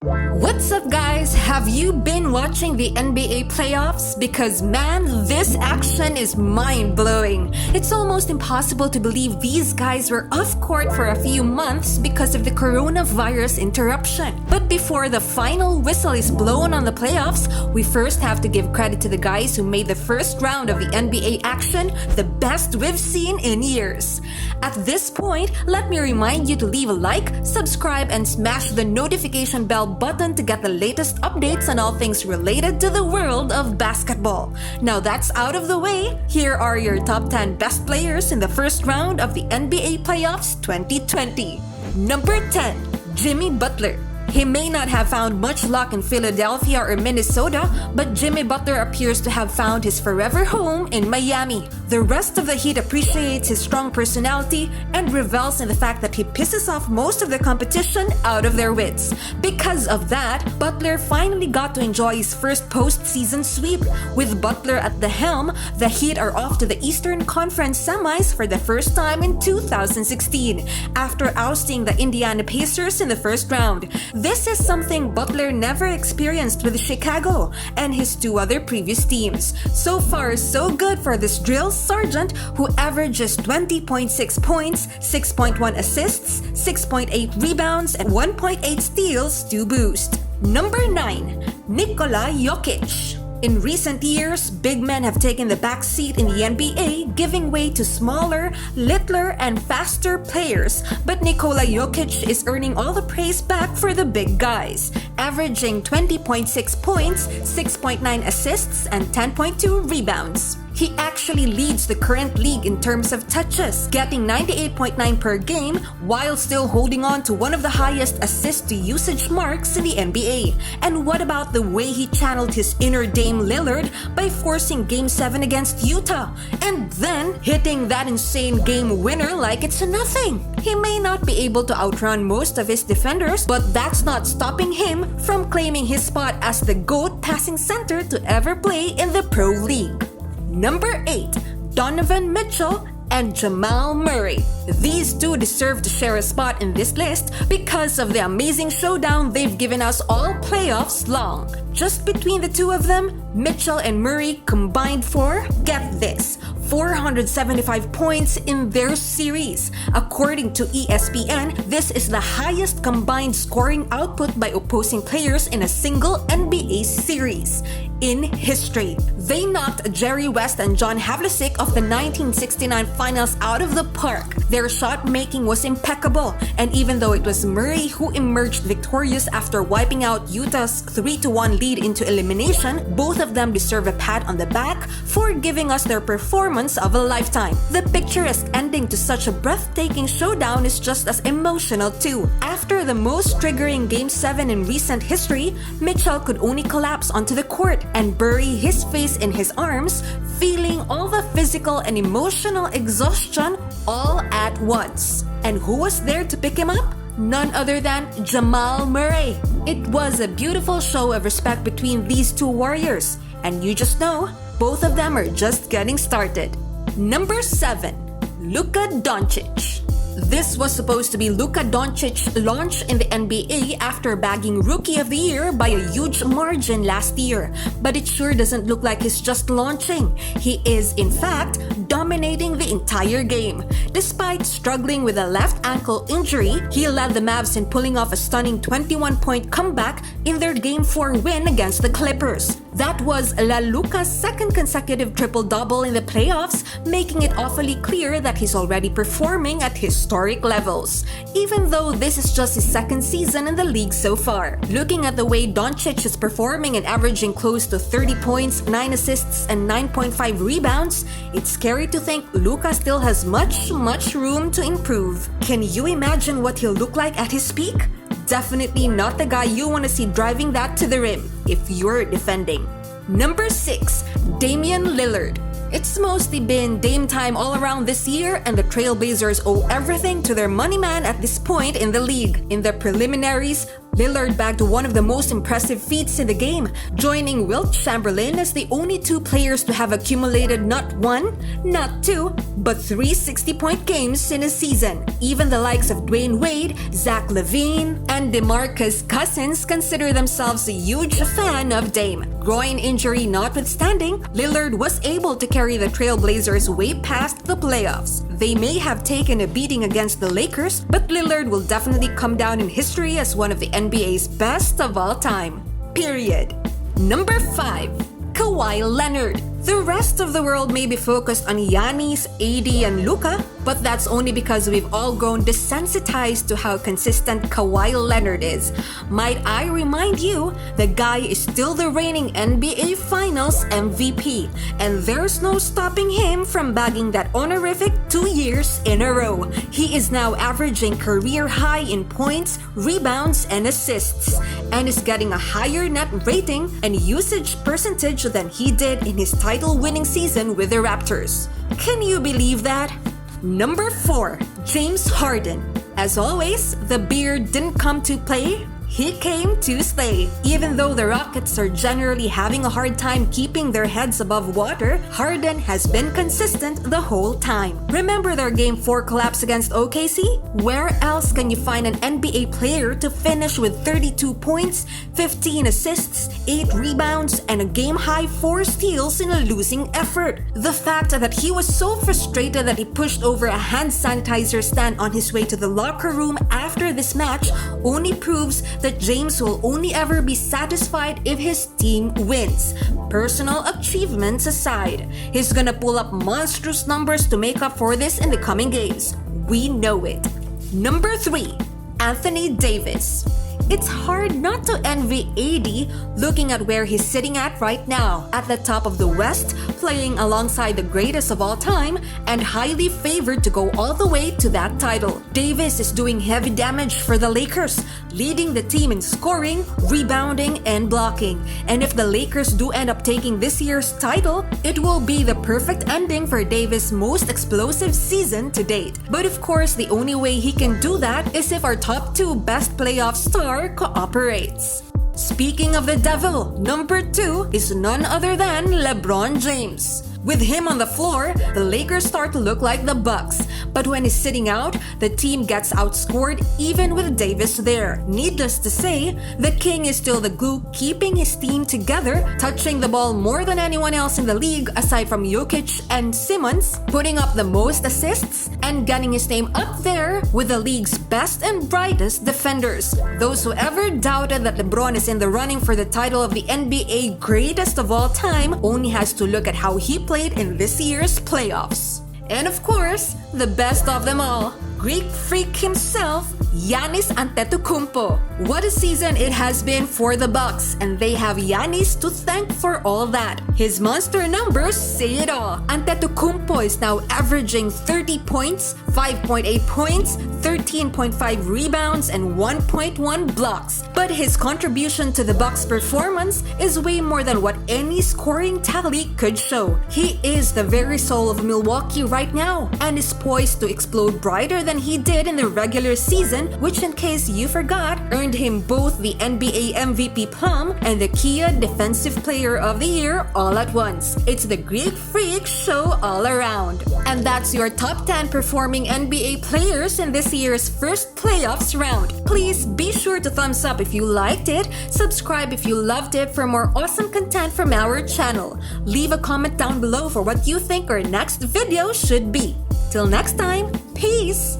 What's up, guys? Have you been watching the NBA playoffs? Because man, this action is mind-blowing. It's almost impossible to believe these guys were off court for a few months because of the coronavirus interruption. But before the final whistle is blown on the playoffs, we first have to give credit to the guys who made the first round of the NBA action the best we've seen in years. At this point, let me remind you to leave a like, subscribe, and smash the notification bell button to get the latest updates on all things related to the world of basketball. Now that's out of the way, here are your top 10 best players in the first round of the NBA playoffs 2020. Number 10, Jimmy Butler. He may not have found much luck in Philadelphia or Minnesota, but Jimmy Butler appears to have found his forever home in Miami. The rest of the Heat appreciates his strong personality and revels in the fact that he pisses off most of the competition out of their wits. Because of that, Butler finally got to enjoy his first postseason sweep. With Butler at the helm, the Heat are off to the Eastern Conference semis for the first time in 2016, after ousting the Indiana Pacers in the first round. This is something Butler never experienced with Chicago and his two other previous teams. So far, so good for this drill sergeant who averages 20.6 points, 6.1 assists, 6.8 rebounds, and 1.8 steals to boost. Number 9, Nikola Jokic. In recent years, big men have taken the back seat in the NBA, giving way to smaller, littler, and faster players. But Nikola Jokic is earning all the praise back for the big guys, averaging 20.6 points, 6.9 assists, and 10.2 rebounds. He actually leads the current league in terms of touches, getting 98.9 per game while still holding on to one of the highest assist-to-usage marks in the NBA. And what about the way he channeled his inner Dame Lillard by forcing Game 7 against Utah, and then hitting that insane game winner like it's nothing? He may not be able to outrun most of his defenders, but that's not stopping him from claiming his spot as the GOAT passing center to ever play in the Pro League. Number 8, Donovan Mitchell and Jamal Murray. These two deserve to share a spot in this list because of the amazing showdown they've given us all playoffs long. Just between the two of them, Mitchell and Murray combined for, get this, 475 points in their series. According to ESPN, this is the highest combined scoring output by opposing players in a single NBA series in history. They knocked Jerry West and John Havlicek of the 1969 finals out of the park. Their shot making was impeccable, and even though it was Murray who emerged victorious after wiping out Utah's 3-1 lead into elimination, both of them deserve a pat on the back for giving us their performance of a lifetime. The picturesque ending to such a breathtaking showdown is just as emotional too. After the most triggering Game 7 in recent history, Mitchell could only collapse onto the court and bury his face in his arms, feeling all the physical and emotional exhaustion all at once. And who was there to pick him up? None other than Jamal Murray. It was a beautiful show of respect between these two warriors, and you just know, both of them are just getting started. Number 7, Luka Doncic. This was supposed to be Luka Doncic's launch in the NBA after bagging Rookie of the Year by a huge margin last year. But it sure doesn't look like he's just launching. He is, in fact, dominating the entire game. Despite struggling with a left ankle injury, he led the Mavs in pulling off a stunning 21-point comeback in their Game 4 win against the Clippers. That was La Luka's second consecutive triple-double in the playoffs, making it awfully clear that he's already performing at historic levels, even though this is just his second season in the league so far. Looking at the way Doncic is performing and averaging close to 30 points, 9 assists, and 9.5 rebounds, it's scary to think Luka still has much room to improve. Can you imagine what he'll look like at his peak? Definitely not the guy you want to see driving that to the rim if you're defending. Number 6, Damian Lillard. It's mostly been Dame time all around this year, and the Trailblazers owe everything to their money man at this point in the league. In the preliminaries, Lillard bagged one of the most impressive feats in the game, joining Wilt Chamberlain as the only two players to have accumulated not one, not two, but 3 60-point games in a season. Even the likes of Dwayne Wade, Zach LaVine, and DeMarcus Cousins consider themselves a huge fan of Dame. Groin injury notwithstanding, Lillard was able to carry the Trailblazers way past the playoffs. They may have taken a beating against the Lakers, but Lillard will definitely come down in history as one of the NBA's best of all time. Period. Number 5. Kawhi Leonard. The rest of the world may be focused on Giannis, AD, and Luka, but that's only because we've all grown desensitized to how consistent Kawhi Leonard is. Might I remind you, the guy is still the reigning NBA Finals MVP, and there's no stopping him from bagging that honorific 2 years in a row. He is now averaging career high in points, rebounds, and assists, and is getting a higher net rating and usage percentage than he did in his title-winning season with the Raptors. Can you believe that? Number 4. James Harden. As always, the beard didn't come to play. He came to stay. Even though the Rockets are generally having a hard time keeping their heads above water, Harden has been consistent the whole time. Remember their Game 4 collapse against OKC? Where else can you find an NBA player to finish with 32 points, 15 assists, 8 rebounds, and a game-high 4 steals in a losing effort? The fact that he was so frustrated that he pushed over a hand sanitizer stand on his way to the locker room after this match only proves that James will only ever be satisfied if his team wins. Personal achievements aside, he's gonna pull up monstrous numbers to make up for this in the coming games. We know it. Number 3. Anthony Davis. It's hard not to envy AD looking at where he's sitting at right now, at the top of the West, playing alongside the greatest of all time and highly favored to go all the way to that title. Davis is doing heavy damage for the Lakers, leading the team in scoring, rebounding, and blocking. And if the Lakers do end up taking this year's title, it will be the perfect ending for Davis' most explosive season to date. But of course, the only way he can do that is if our top 2 best playoff stars cooperates. Speaking of the devil, number 2 is none other than LeBron James. With him on the floor, the Lakers start to look like the Bucks. But when he's sitting out, the team gets outscored even with Davis there. Needless to say, the King is still the glue keeping his team together, touching the ball more than anyone else in the league aside from Jokic and Simmons, putting up the most assists, and getting his name up there with the league's best and brightest defenders. Those who ever doubted that LeBron is in the running for the title of the NBA greatest of all time only has to look at how he played in this year's playoffs. And of course, the best of them all, Greek freak himself, Giannis Antetokounmpo. What a season it has been for the Bucks, and they have Giannis to thank for all that. His monster numbers say it all. Antetokounmpo is now averaging 30 points, 5.8 points, 13.5 rebounds, and 1.1 blocks. But his contribution to the Bucks' performance is way more than what any scoring tally could show. He is the very soul of Milwaukee right now, and is poised to explode brighter than he did in the regular season, which, in case you forgot, earned him both the NBA MVP plum and the Kia Defensive Player of the Year all at once. It's the Greek Freak show all around. And that's your top 10 performing NBA players in this year's first playoffs round. Please be sure to thumbs up if you liked it, subscribe if you loved it for more awesome content from our channel. Leave a comment down below for what you think our next video should be. Till next time, peace!